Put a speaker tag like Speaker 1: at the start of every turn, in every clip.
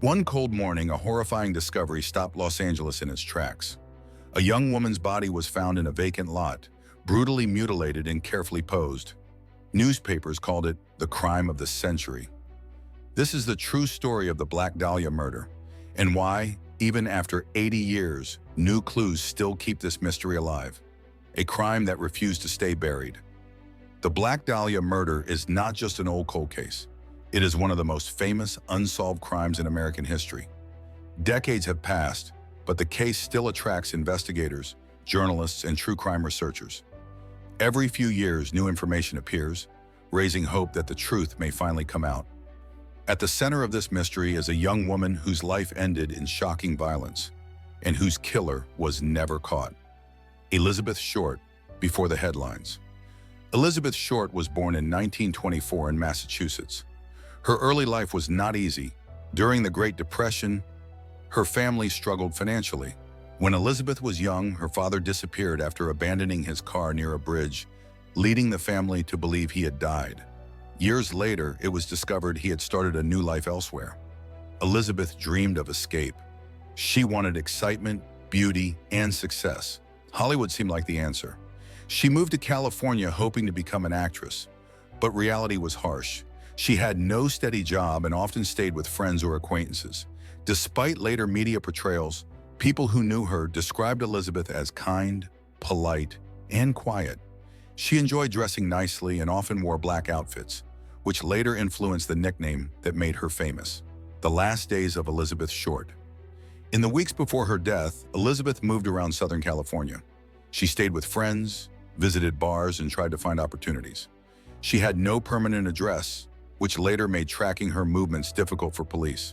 Speaker 1: One cold morning, a horrifying discovery stopped Los Angeles in its tracks. A young woman's body was found in a vacant lot, brutally mutilated and carefully posed. Newspapers called it the crime of the century. This is the true story of the Black Dahlia murder, and why, even after 80 years, new clues still keep this mystery alive. A crime that refused to stay buried. The Black Dahlia murder is not just an old cold case. It is one of the most famous unsolved crimes in American history. Decades have passed, but the case still attracts investigators, journalists, and true crime researchers. Every few years, new information appears, raising hope that the truth may finally come out. At the center of this mystery is a young woman whose life ended in shocking violence, and whose killer was never caught. Elizabeth Short, before the headlines. Elizabeth Short was born in 1924 in Massachusetts. Her early life was not easy. During the Great Depression, her family struggled financially. When Elizabeth was young, her father disappeared after abandoning his car near a bridge, leading the family to believe he had died. Years later, it was discovered he had started a new life elsewhere. Elizabeth dreamed of escape. She wanted excitement, beauty, and success. Hollywood seemed like the answer. She moved to California hoping to become an actress, but reality was harsh. She had no steady job and often stayed with friends or acquaintances. Despite later media portrayals, people who knew her described Elizabeth as kind, polite, and quiet. She enjoyed dressing nicely and often wore black outfits, which later influenced the nickname that made her famous, the last days of Elizabeth Short. In the weeks before her death, Elizabeth moved around Southern California. She stayed with friends, visited bars, and tried to find opportunities. She had no permanent address, which later made tracking her movements difficult for police.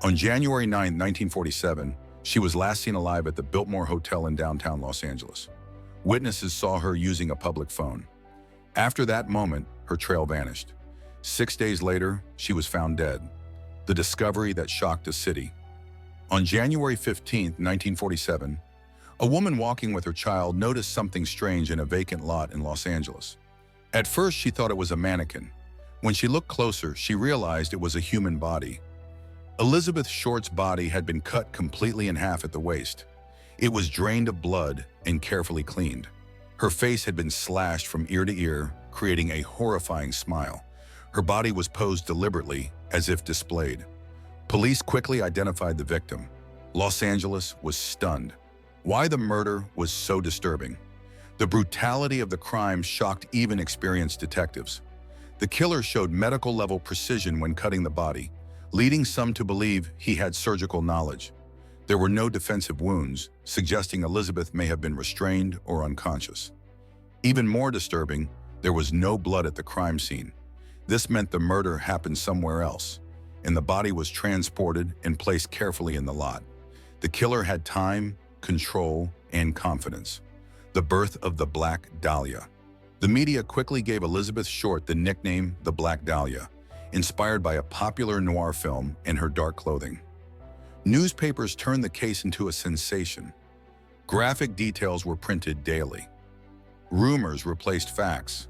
Speaker 1: On January 9, 1947, she was last seen alive at the Biltmore Hotel in downtown Los Angeles. Witnesses saw her using a public phone. After that moment, her trail vanished. 6 days later, she was found dead. The discovery that shocked the city. On January 15, 1947, a woman walking with her child noticed something strange in a vacant lot in Los Angeles. At first, she thought it was a mannequin. When she looked closer, she realized it was a human body. Elizabeth Short's body had been cut completely in half at the waist. It was drained of blood and carefully cleaned. Her face had been slashed from ear to ear, creating a horrifying smile. Her body was posed deliberately, as if displayed. Police quickly identified the victim. Los Angeles was stunned. Why the murder was so disturbing. The brutality of the crime shocked even experienced detectives. The killer showed medical-level precision when cutting the body, leading some to believe he had surgical knowledge. There were no defensive wounds, suggesting Elizabeth may have been restrained or unconscious. Even more disturbing, there was no blood at the crime scene. This meant the murder happened somewhere else, and the body was transported and placed carefully in the lot. The killer had time, control, and confidence. The birth of the Black Dahlia. The media quickly gave Elizabeth Short the nickname the Black Dahlia, inspired by a popular noir film and her dark clothing. Newspapers turned the case into a sensation. Graphic details were printed daily. Rumors replaced facts.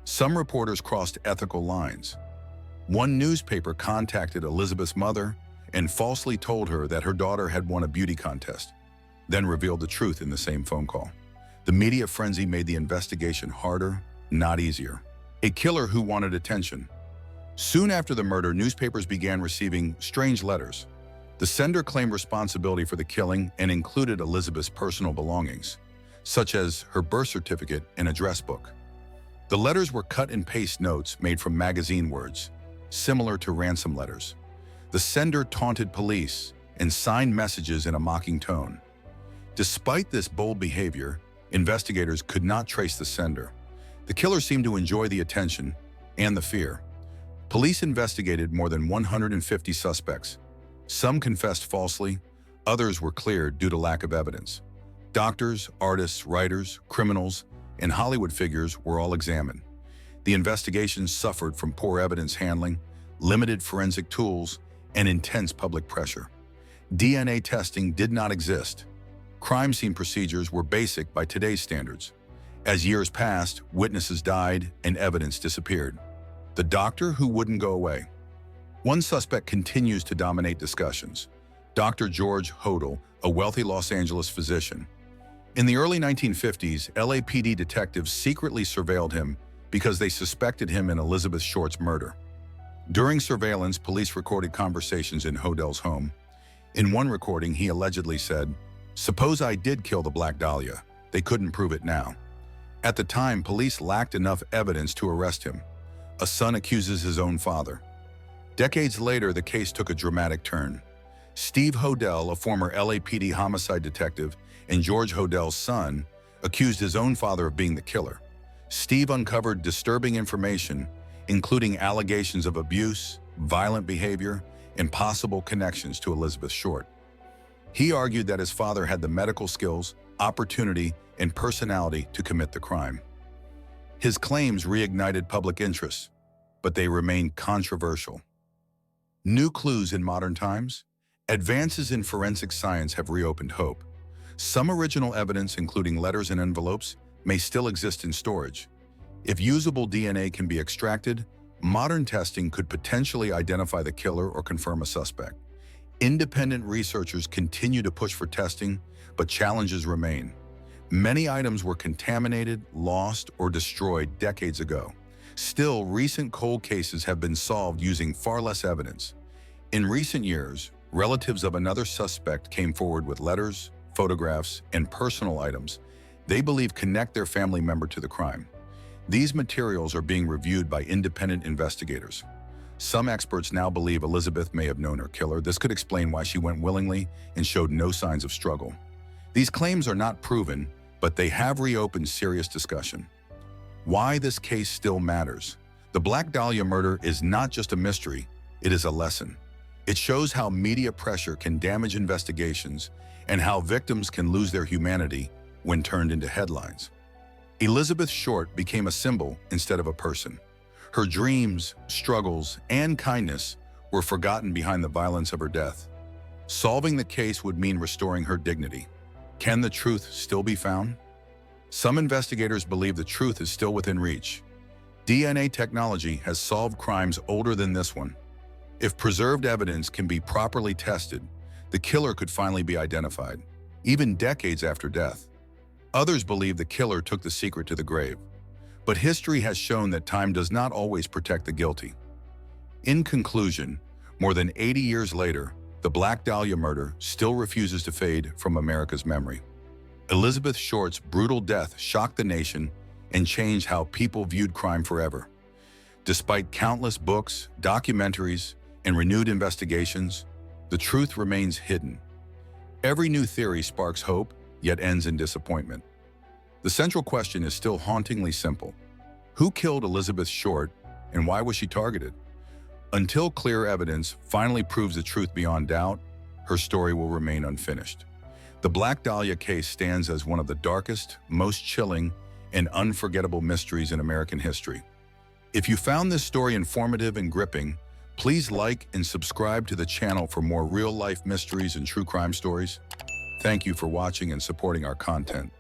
Speaker 1: Some reporters crossed ethical lines. One newspaper contacted Elizabeth's mother and falsely told her that her daughter had won a beauty contest, then revealed the truth in the same phone call. The media frenzy made the investigation harder, not easier. A killer who wanted attention. Soon after the murder, newspapers began receiving strange letters. The sender claimed responsibility for the killing and included Elizabeth's personal belongings, such as her birth certificate and address book. The letters were cut-and-paste notes made from magazine words, similar to ransom letters. The sender taunted police and signed messages in a mocking tone. Despite this bold behavior, investigators could not trace the sender. The killer seemed to enjoy the attention and the fear. Police investigated more than 150 suspects. Some confessed falsely, others were cleared due to lack of evidence. Doctors, artists, writers, criminals, and Hollywood figures were all examined. The investigation suffered from poor evidence handling, limited forensic tools, and intense public pressure. DNA testing did not exist. Crime scene procedures were basic by today's standards. As years passed, witnesses died and evidence disappeared. The doctor who wouldn't go away. One suspect continues to dominate discussions: Dr. George Hodel, a wealthy Los Angeles physician. In the early 1950s, LAPD detectives secretly surveilled him because they suspected him in Elizabeth Short's murder. During surveillance, police recorded conversations in Hodel's home. In one recording, he allegedly said, "Suppose I did kill the Black Dahlia. They couldn't prove it now." At the time, police lacked enough evidence to arrest him. A son accuses his own father. Decades later, the case took a dramatic turn. Steve Hodel, a former LAPD homicide detective, and George Hodel's son, accused his own father of being the killer. Steve uncovered disturbing information, including allegations of abuse, violent behavior, and possible connections to Elizabeth Short. He argued that his father had the medical skills, opportunity, and personality to commit the crime. His claims reignited public interest, but they remained controversial. New clues in modern times? Advances in forensic science have reopened hope. Some original evidence, including letters and envelopes, may still exist in storage. If usable DNA can be extracted, modern testing could potentially identify the killer or confirm a suspect. Independent researchers continue to push for testing, but challenges remain. Many items were contaminated, lost, or destroyed decades ago. Still, recent cold cases have been solved using far less evidence. In recent years, relatives of another suspect came forward with letters, photographs, and personal items they believe connect their family member to the crime. These materials are being reviewed by independent investigators. Some experts now believe Elizabeth may have known her killer. This could explain why she went willingly and showed no signs of struggle. These claims are not proven, but they have reopened serious discussion. Why this case still matters. The Black Dahlia murder is not just a mystery, it is a lesson. It shows how media pressure can damage investigations and how victims can lose their humanity when turned into headlines. Elizabeth Short became a symbol instead of a person. Her dreams, struggles, and kindness were forgotten behind the violence of her death. Solving the case would mean restoring her dignity. Can the truth still be found? Some investigators believe the truth is still within reach. DNA technology has solved crimes older than this one. If preserved evidence can be properly tested, the killer could finally be identified, even decades after death. Others believe the killer took the secret to the grave. But history has shown that time does not always protect the guilty. In conclusion, more than 80 years later, the Black Dahlia murder still refuses to fade from America's memory. Elizabeth Short's brutal death shocked the nation and changed how people viewed crime forever. Despite countless books, documentaries, and renewed investigations, the truth remains hidden. Every new theory sparks hope, yet ends in disappointment. The central question is still hauntingly simple. Who killed Elizabeth Short, and why was she targeted? Until clear evidence finally proves the truth beyond doubt, her story will remain unfinished. The Black Dahlia case stands as one of the darkest, most chilling, and unforgettable mysteries in American history. If you found this story informative and gripping, please like and subscribe to the channel for more real-life mysteries and true crime stories. Thank you for watching and supporting our content.